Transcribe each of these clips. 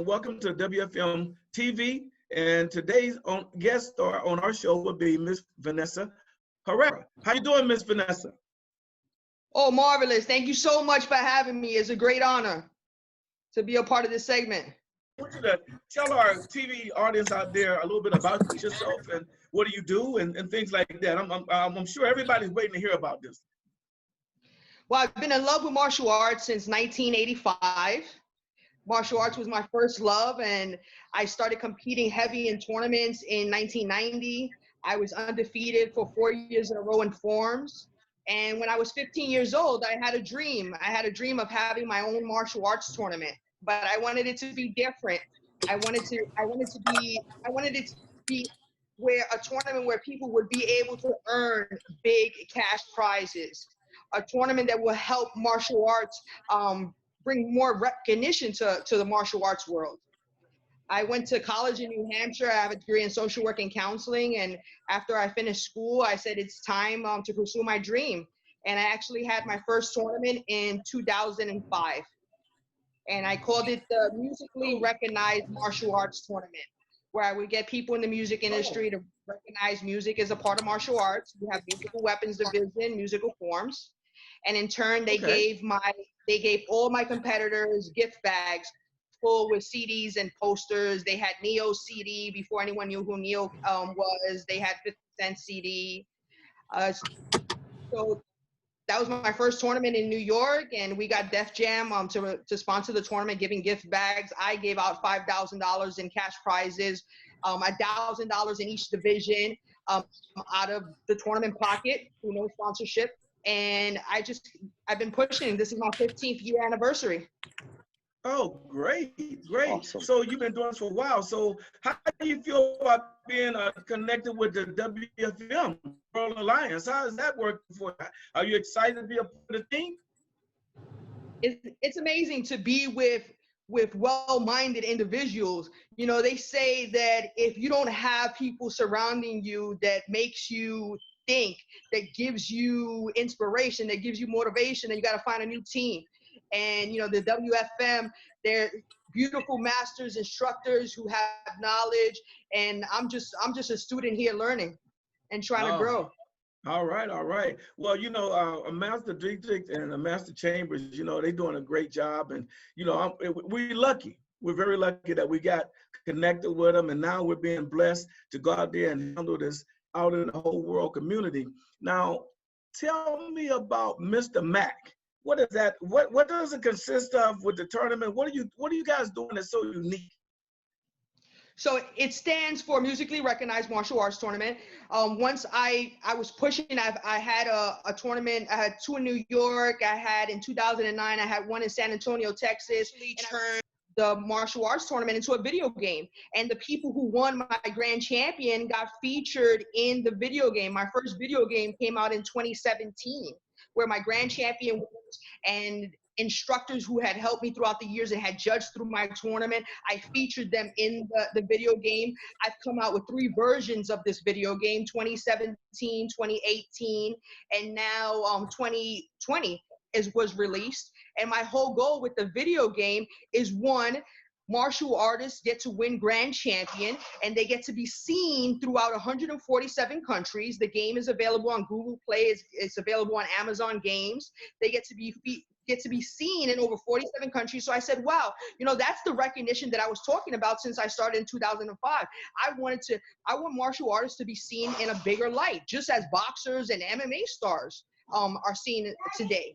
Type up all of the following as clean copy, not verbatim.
and welcome to WFM TV. And today's guest star on our show will be Miss Vanessa Herrera. How you doing, Miss Vanessa? Oh, marvelous. Thank you so much for having me. It's a great honor to be a part of this segment. I want you to tell our TV audience out there a little bit about yourself and what do you do and things like that. I'm sure everybody's waiting to hear about this. Well, I've been in love with martial arts since 1985. Martial arts was my first love, and I started competing heavy in tournaments in 1990. I was undefeated for 4 years in a row in forms. And when I was 15 years old, I had a dream. I had a dream of having my own martial arts tournament, but I wanted it to be different. I wanted it to be where a tournament where people would be able to earn big cash prizes, a tournament that will help martial arts bring more recognition to the martial arts world. I went to college in New Hampshire. I have a degree in social work and counseling. And after I finished school, I said it's time to pursue my dream. And I actually had my first tournament in 2005. And I called it the Musically Recognized Martial Arts Tournament, where I would get people in the music industry to recognize music as a part of martial arts. We have musical weapons division, musical forms. And in turn, they gave all my competitors gift bags full with CDs and posters. They had Neo CD before anyone knew who Neo was. They had 50 Cent CD. So that was my first tournament in New York, and we got Def Jam to sponsor the tournament, giving gift bags. I gave out $5,000 in cash prizes, $1,000 in each division out of the tournament pocket, no sponsorship. And I've been pushing. This is my 15th year anniversary. Oh, great. Awesome. So you've been doing this for a while. So how do you feel about being connected with the WFM World Alliance? How does that work for you? Are you excited to be a part of the team? It's amazing to be with well-minded individuals. You know, they say that if you don't have people surrounding you that makes you think, that gives you inspiration, that gives you motivation, then you got to find a new team. And, you know, the WFM, they're beautiful masters, instructors who have knowledge. And I'm just a student here learning and trying to grow. All right. Well, you know, a Master Dietrich and a Master Chambers, you know, they're doing a great job. And, you know, we're lucky. We're very lucky that we got connected with them. And now we're being blessed to go out there and handle this out in the whole world community. Now, tell me about Mr. Mac. What is that? What does it consist of with the tournament? What are you guys doing that's so unique? So it stands for Musically Recognized Martial Arts Tournament. Once I was pushing, I had a tournament. I had two in New York. I had in 2009. I had one in San Antonio, Texas. And turned the martial arts tournament into a video game. And the people who won my grand champion got featured in the video game. My first video game came out in 2017. Where my grand champion was, and instructors who had helped me throughout the years and had judged through my tournament, I featured them in the video game. I've come out with 3 versions of this video game, 2017, 2018, and now 2020 was released. And my whole goal with the video game is, one, martial artists get to win grand champion, and they get to be seen throughout 147 countries. The game is available on Google Play. It's available on Amazon Games. They get to be seen in over 47 countries. So I said, wow, you know, that's the recognition that I was talking about since I started in 2005. I want martial artists to be seen in a bigger light, just as boxers and MMA stars are seen today.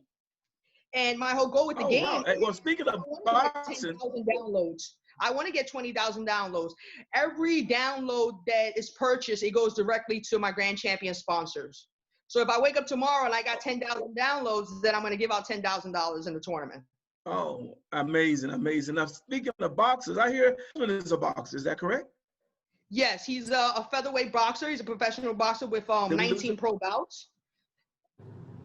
And my whole goal with the game, wow. Well, speaking of boxing, 10,000 downloads. I want to get 20,000 downloads. Every download that is purchased, it goes directly to my grand champion sponsors. So if I wake up tomorrow and I got 10,000 downloads, then I'm going to give out $10,000 in the tournament. Oh, amazing. Now, speaking of boxers, I hear he is a boxer. Is that correct? Yes, he's a featherweight boxer. He's a professional boxer with 19 pro bouts.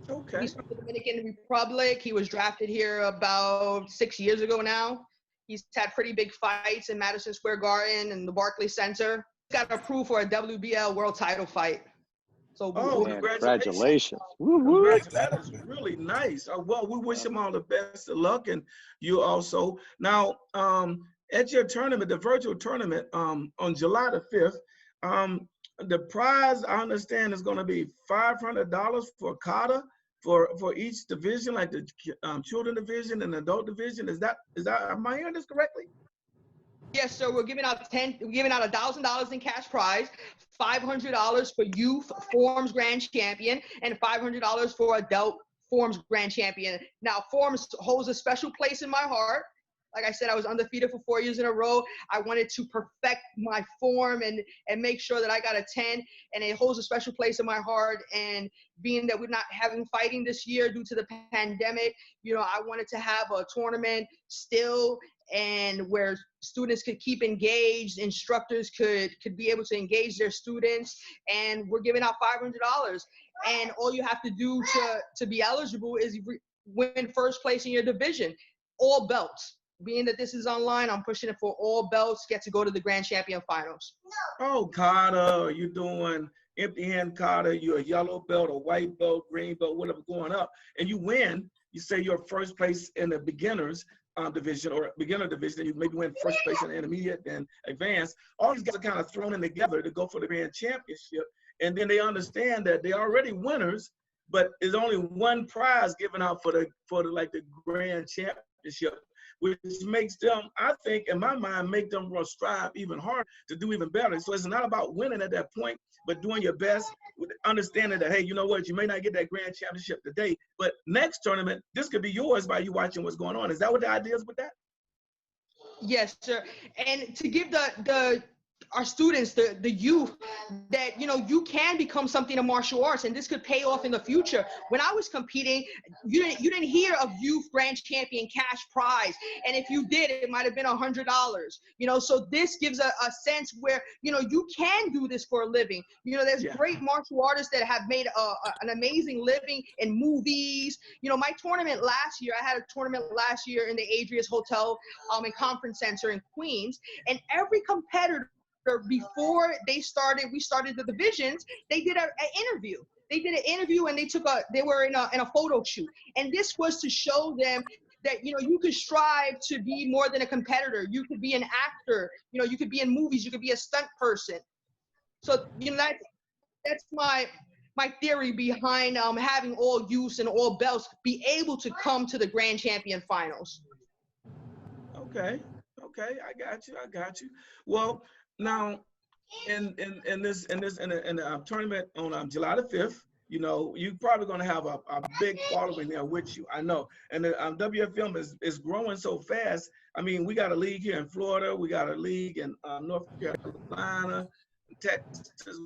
Okay. He's from the Dominican Republic. He was drafted here about 6 years ago now. He's had pretty big fights in Madison Square Garden and the Barclays Center. He's got approved for a WBL world title fight. So, congratulations. Congratulations. That is really nice. Well, we wish him all the best of luck, and you also. Now, at your tournament, the virtual tournament, on July the 5th, the prize I understand is going to be $500 for kata for each division, like the children division and adult division. Is that am I hearing this correctly? Yes, sir. We're giving out $1,000 in cash prize, $500 for youth forms grand champion, and $500 for adult forms grand champion. Now, forms holds a special place in my heart. Like I said, I was undefeated for 4 years in a row. I wanted to perfect my form and make sure that I got a 10, and it holds a special place in my heart. And being that we're not having fighting this year due to the pandemic, you know, I wanted to have a tournament still, and where students could keep engaged, instructors could be able to engage their students, and we're giving out $500. And all you have to do to be eligible is win first place in your division, all belts. Being that this is online, I'm pushing it for all belts, get to go to the grand champion finals. Oh, kata, are you doing empty hand kata? You're a yellow belt, a white belt, green belt, whatever, going up, and you win. You say you're first place in the beginners division or beginner division, you maybe win first place in the intermediate and advanced. All these guys are kind of thrown in together to go for the grand championship, and then they understand that they're already winners, but there's only one prize given out for the like the grand championship, which makes them, I think, in my mind, make them strive even harder to do even better. So it's not about winning at that point, but doing your best with understanding that, hey, you know what, you may not get that grand championship today, but next tournament, this could be yours by you watching what's going on. Is that what the idea is with that? Yes, sir. And to give our students, the youth, that, you know, you can become something in martial arts, and this could pay off in the future. When I was competing, you didn't hear of youth grand champion cash prize, and if you did, it might have been $100. You know, so this gives a sense where, you know, you can do this for a living. You know, there's great martial artists that have made an amazing living in movies. You know, my tournament last year, I had a tournament last year in the Adria's Hotel and Conference Center in Queens, and every competitor, before we started the divisions, they did an interview. They did an interview, and they were in a photo shoot. And this was to show them that, you know, you could strive to be more than a competitor. You could be an actor. You know, you could be in movies. You could be a stunt person. So, you know, that's my theory behind having all youths and all belts be able to come to the grand champion finals. Okay, I got you. Well, now, in the tournament on July the 5th, you know, you're probably going to have a big following there with you, I know. And the WFM is growing so fast. I mean, we got a league here in Florida. We got a league in North Carolina, Texas.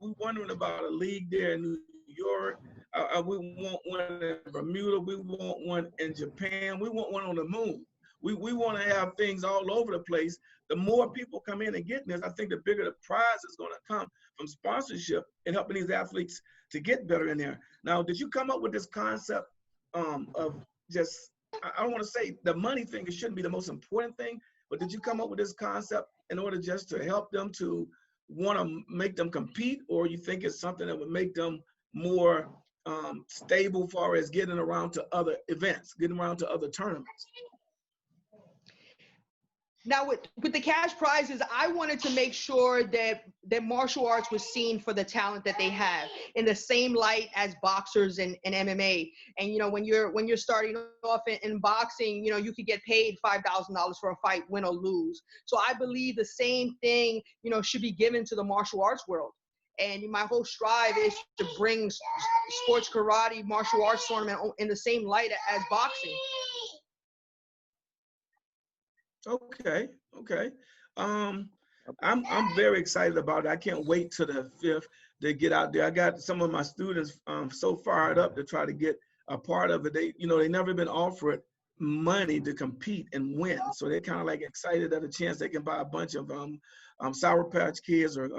We're wondering about a league there in New York. We want one in Bermuda. We want one in Japan. We want one on the moon. We want to have things all over the place. The more people come in and get this, I think the bigger the prize is going to come from sponsorship and helping these athletes to get better in there. Now, did you come up with this concept of just, I don't want to say the money thing, it shouldn't be the most important thing, but did you come up with this concept in order just to help them to want to make them compete, or you think it's something that would make them more stable as far as getting around to other events, getting around to other tournaments? Now, with the cash prizes, I wanted to make sure that martial arts was seen for the talent that they have in the same light as boxers and MMA. And, you know, when you're starting off in boxing, you know, you could get paid $5,000 for a fight, win or lose. So I believe the same thing, you know, should be given to the martial arts world. And my whole strive is to bring sports karate, martial arts tournament in the same light as boxing. Okay. I'm very excited about it. I can't wait till the 5th to get out there. I got some of my students so fired up to try to get a part of it. They never been offered money to compete and win, so they're kind of like excited at a chance they can buy a bunch of Sour Patch Kids or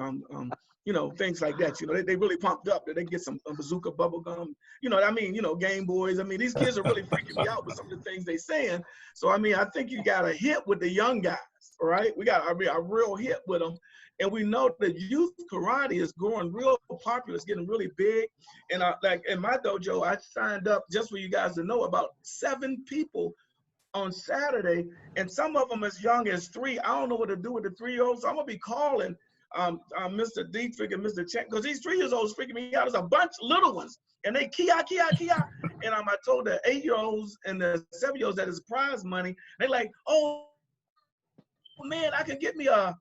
you know, things like that. You know, they really pumped up that they can get some bazooka bubble gum, you know what I mean, you know, Game Boys. I mean, these kids are really freaking me out with some of the things they saying. So, I mean, I think you got a hit with the young guys, all right? We got a real hit with them. And we know that youth karate is growing real popular. It's getting really big. And like in my dojo, I signed up, just for you guys to know, about 7 people on Saturday, and some of them as young as 3. I don't know what to do with the 3-year-olds, so I'm gonna be calling Mr. Dietrich and Mr. Chen, because these 3-year-olds freaking me out. There's a bunch of little ones, and they kia. And I told the 8-year-olds and the 7-year-olds that is prize money. They like, oh man, I can get me a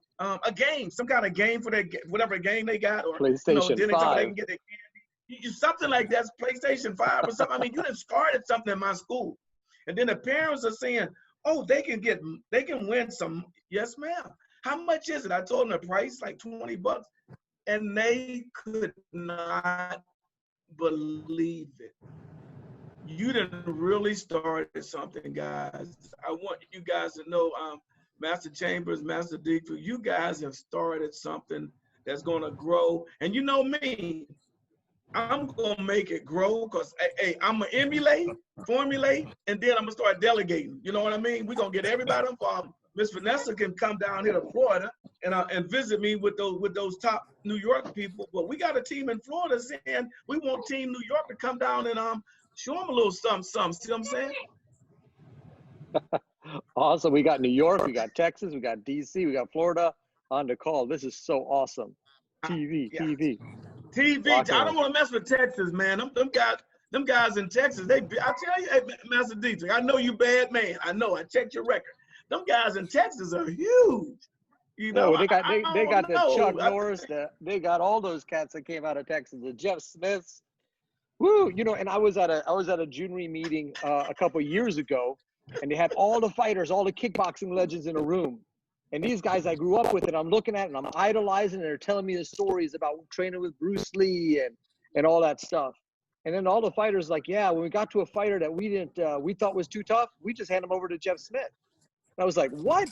game, some kind of game for their whatever game they got, or PlayStation then 5. they can get their candy. Something like that's PlayStation 5 or something. I mean, you done started something in my school, and then the parents are saying, oh, they can win some. Yes, ma'am. How much is it? I told them the price, like $20, and they could not believe it. You done really started something, guys. I want you guys to know, Master Chambers, Master Dietrich, you guys have started something that's gonna grow. And you know me, I'm gonna make it grow, because hey, I'm gonna emulate, formulate, and then I'm gonna start delegating. You know what I mean? We're gonna get everybody involved. Miss Vanessa can come down here to Florida and visit me with those top New York people. But we got a team in Florida saying we want Team New York to come down and show them a little something. See what I'm saying? Awesome. We got New York, we got Texas, we got DC, we got Florida on the call. This is so awesome. TV. I don't want to mess with Texas, man. Them guys in Texas, I tell you, hey, Master Dietrich, I know you bad man. I know. I checked your record. Them guys in Texas are huge. You know, they got the Chuck Norris. They got all those cats that came out of Texas. The Jeff Smiths. Woo! You know, and I was at a junior meeting a couple years ago, and they had all the fighters, all the kickboxing legends in a room. And these guys I grew up with, and I'm looking at, and I'm idolizing, and they're telling me the stories about training with Bruce Lee and all that stuff. And then all the fighters like, yeah, when we got to a fighter that we thought was too tough, we just hand him over to Jeff Smith. And I was like, what?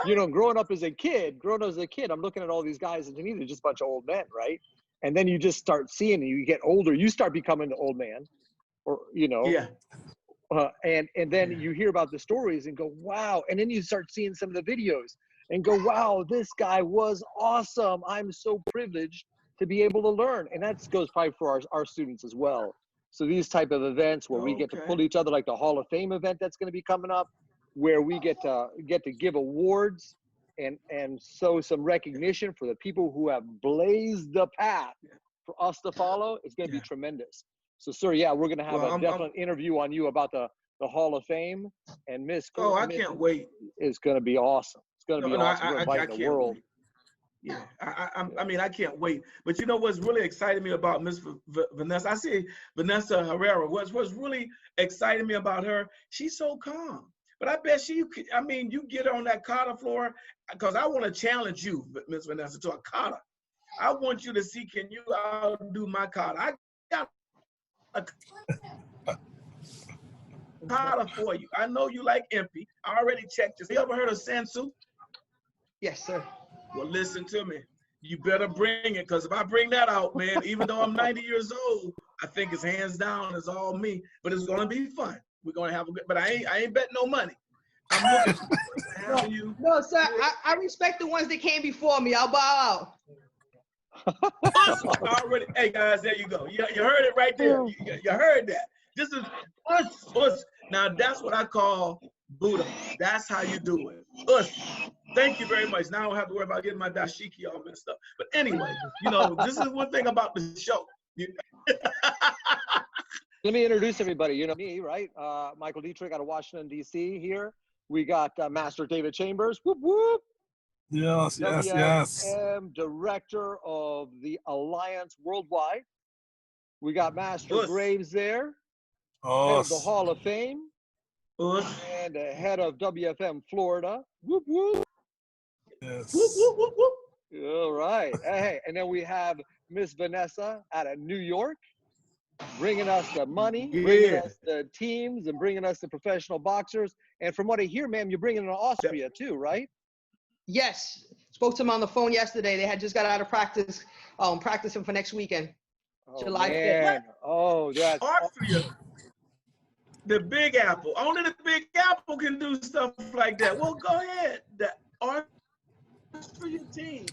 You know, growing up as a kid, I'm looking at all these guys, and to me, they're just a bunch of old men, right? And then you just start seeing it. You get older, you start becoming the old man, or, you know. Yeah. And then you hear about the stories and go, wow. And then you start seeing some of the videos and go, wow, this guy was awesome. I'm so privileged to be able to learn. And that goes probably for our students as well. So these type of events where we get to pull each other, like the Hall of Fame event that's going to be coming up, where we get to give awards and show some recognition for the people who have blazed the path for us to follow. It's going to be tremendous. So, sir, yeah, we're going to have a definite interview on you about the Hall of Fame, and Miss. Oh, I can't wait. It's going to be awesome. It's going to be awesome. We're inviting the world. Wait. Yeah, I mean, I can't wait. But you know what's really exciting me about Miss Vanessa? I see Vanessa Herrera. What's really exciting me about her? She's so calm. But I bet you get her on that kata floor, because I want to challenge you, Miss Vanessa, to a kata. I want you to see, can you outdo my kata? I got a kata for you. I know you like Impy. I already checked this. You ever heard of Sansu? Yes, sir. Well, listen to me. You better bring it, because if I bring that out, man, even though I'm 90 years old, I think it's hands down, it's all me. But it's gonna be fun. We're gonna have a good. But I ain't betting no money. I'm looking forward to having you. No, sir. I respect the ones that came before me. I'll bow out. Already, hey guys, there you go. You heard it right there. You heard that. This is us. Now that's what I call Buddha. That's how you do it. Us. Thank you very much. Now I don't have to worry about getting my dashiki all messed up. But anyway, you know, this is one thing about the show. Let me introduce everybody. You know me, right? Michael Dietrich out of Washington, D.C. here. We got Master David Chambers. Whoop, whoop. Yes. WFM Director of the Alliance Worldwide. We got Master Graves there. Head of the Hall of Fame. And the head of WFM Florida. Whoop, whoop. Yes. Whoop, whoop, whoop, whoop. All right. Hey, and then we have Miss Vanessa out of New York, bringing us the money, bringing us the teams, and bringing us the professional boxers. And from what I hear, ma'am, you're bringing in Austria too, right? Yes. Spoke to them on the phone yesterday. They had just got out of practice, practicing for next weekend. Oh, July man. 5th. Oh, that's Austria. The Big Apple. Only the Big Apple can do stuff like that. Well, go ahead. The Austria team.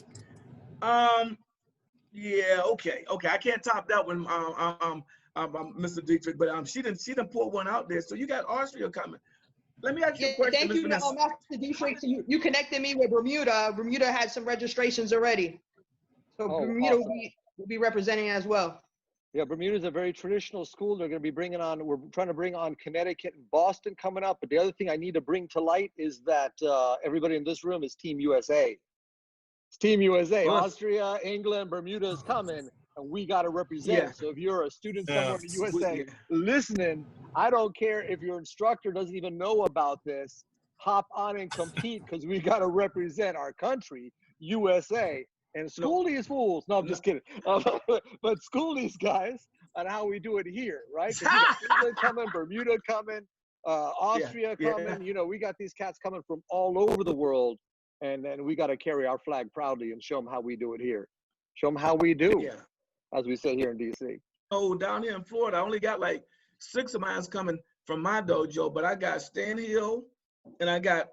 Yeah, okay. I can't top that one, Mr. Dietrich, but she didn't pull one out there. So you got Austria coming. Let me ask you a Yeah, question, thank Miss you, Vanessa. Master Dietrich. So you connected me with Bermuda. Bermuda had some registrations already. So Oh, Bermuda awesome. will be representing as well. Yeah, Bermuda's a very traditional school. They're going to be bringing on, we're trying to bring on Connecticut and Boston coming up. But the other thing I need to bring to light is that everybody in this room is Team USA. It's Team USA. Us. Austria, England, Bermuda is coming, and we got to Yeah. represent. So if you're a student Yeah. somewhere in the USA Yeah. listening, I don't care if your instructor doesn't even know about this. Hop on and compete because we got to represent our country, USA. And school these fools. No, I'm just kidding. But school these guys on how we do it here, right? Because we got England coming, Bermuda coming, Austria Yeah. coming. You know, we got these cats coming from all over the world. And then we got to carry our flag proudly and show them how we do it here. Show them how we do, Yeah. as we say here in D.C. Oh, down here in Florida, I only got like 6 of mine coming from my dojo, but I got Stan Hill and I got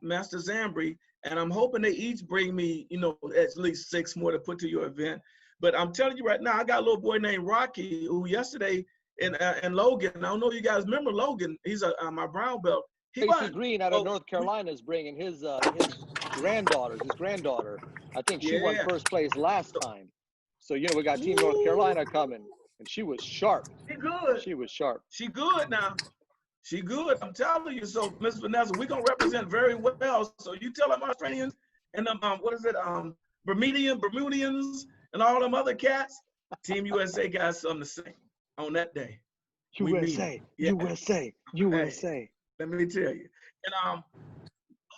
Master Zambri, and I'm hoping they each bring me, you know, at least 6 more to put to your event. But I'm telling you right now, I got a little boy named Rocky who yesterday in Logan, I don't know if you guys remember Logan, he's my brown belt. He Casey won. Green out of North Carolina is bringing his granddaughter. I think she won Yeah. first place last time. So, you know, we got Team North Carolina coming, and she was sharp. She good. She was sharp. She good now. She good. I'm telling you. So, Miss Vanessa, we're gonna represent very well. So you tell them Australians and them Bermudians, and all them other cats. Team USA got something to say on that day. USA, USA, USA. Hey, let me tell you. And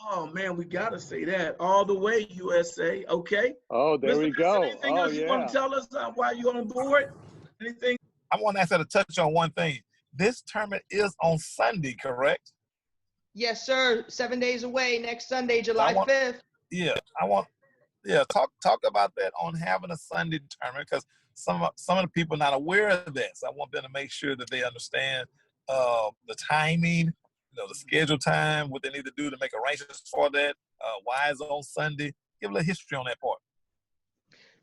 oh man, we gotta say that all the way USA. Okay. Oh, there Mr. we go. Anything Oh, else you want to tell us why you on board? Anything? I want to ask her to touch on one thing. This tournament is on Sunday, correct? Yes, sir. 7 days away, next Sunday, July 5th. Yeah, talk about that on having a Sunday tournament, because some of the people are not aware of this. I want them to make sure that they understand the timing, the schedule time, what they need to do to make arrangements for that, why it's on Sunday. Give a little history on that part.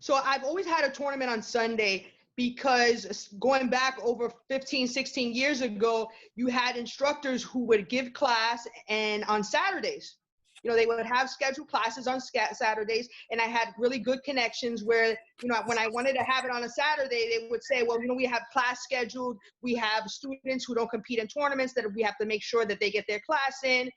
So I've always had a tournament on Sunday because going back over 15, 16 years ago, you had instructors who would give class and on Saturdays. You know, they would have scheduled classes on Saturdays, and I had really good connections where, you know, when I wanted to have it on a Saturday, they would say, well, you know, we have class scheduled. We have students who don't compete in tournaments that we have to make sure that they get their class in.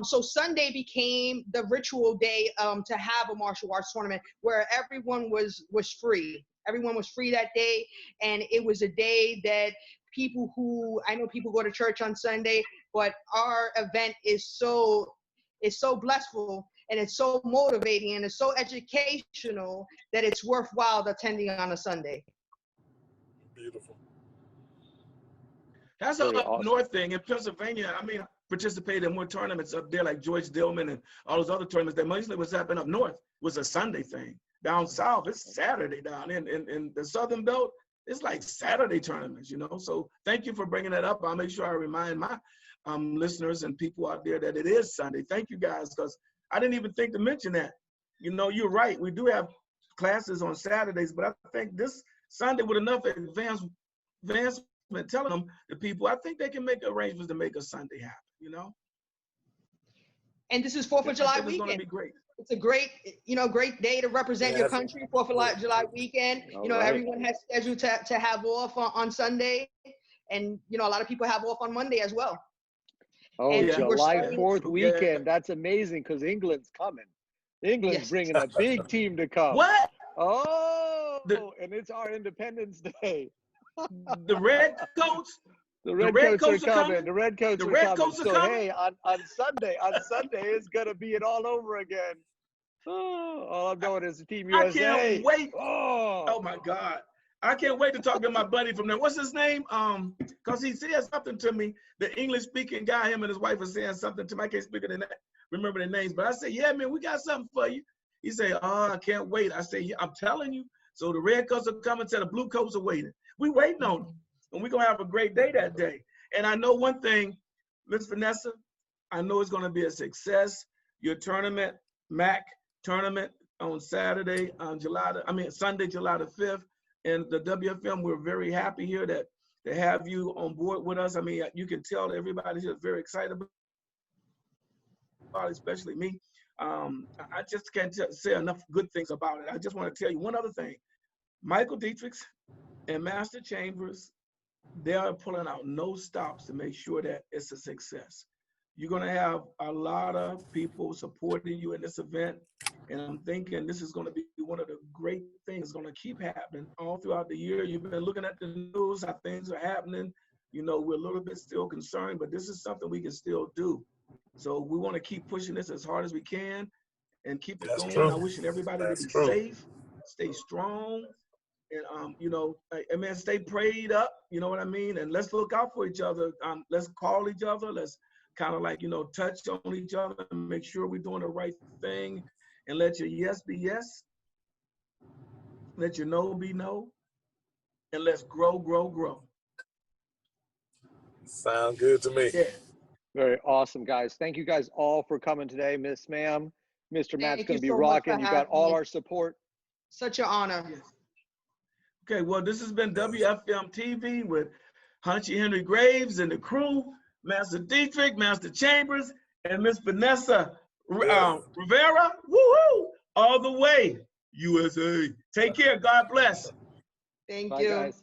So Sunday became the ritual day to have a martial arts tournament where everyone was free. Everyone was free that day, and it was a day that I know people go to church on Sunday, but our event is so blissful and it's so motivating and it's so educational that it's worthwhile attending on a Sunday. Beautiful. That's an up north thing. In Pennsylvania, I mean, I participated in more tournaments up there like George Dillman and all those other tournaments that mostly was happening up north was a Sunday thing. Down south, it's Saturday. Down in the Southern Belt, it's like Saturday tournaments, you know? So thank you for bringing that up. I'll make sure I remind my listeners and people out there that it is Sunday. Thank you guys, because I didn't even think to mention that. You know, you're right. We do have classes on Saturdays, but I think this Sunday with enough advancement telling them, the people, I think they can make arrangements to make a Sunday happen, you know? And this is 4th of July weekend. It's going to be great. It's a great, great day to represent your country, 4th of July weekend. Everyone has scheduled to have off on Sunday. And, a lot of people have off on Monday as well. Oh, and July 4th weekend. That's amazing because England's coming. England's bringing a big team to come. What? Oh, and it's our Independence Day. The Red Coats? The Red Coats are coming. The Red Coats are coming. So, hey, on Sunday, it's going to be it all over again. Oh, all I'm knowing is Team USA. I can't wait. Oh, my God. I can't wait to talk to my buddy from there. What's his name? Because he said something to me. The English-speaking guy, him and his wife, was saying something to me. I can't remember the names, but I said, yeah, man, we got something for you. He said, oh, I can't wait. I said, yeah, I'm telling you. So the Red Coats are coming, so the Blue Coats are waiting. We waiting on them, and we're going to have a great day that day. And I know one thing, Miss Vanessa, I know it's going to be a success. Your tournament, MAC tournament on Sunday, July the 5th. And the WFM, we're very happy here to have you on board with us. I mean, you can tell everybody here is very excited about it, especially me. I just can't say enough good things about it. I just want to tell you one other thing. Michael Dietrichs and Master Chambers, they are pulling out no stops to make sure that it's a success. You're going to have a lot of people supporting you in this event. And I'm thinking this is going to be one of the great things going to keep happening all throughout the year. You've been looking at the news, how things are happening. You know, we're a little bit still concerned, but this is something we can still do. So we want to keep pushing this as hard as we can and keep it going. True. I wishing everybody to be True. safe, stay strong, and you know, man, stay prayed up. You know what I mean? And let's look out for each other. Let's call each other. Let's kind of like, you know, touch on each other and make sure we're doing the right thing. And let your yes be yes. Let your no be no. And let's grow, grow, grow. Sound good to me. Yeah. Very awesome, guys. Thank you guys all for coming today. Miss Ma'am, Mr. Matt's going to be rocking. You got all our support. Such an honor. Yes. Okay, well, this has been WFM TV with Hunchy Henry Graves and the crew, Master Dietrich, Master Chambers, and Miss Vanessa Rivera. Woo-hoo! All the way, USA. Take care. God bless. Thank Bye, you. guys.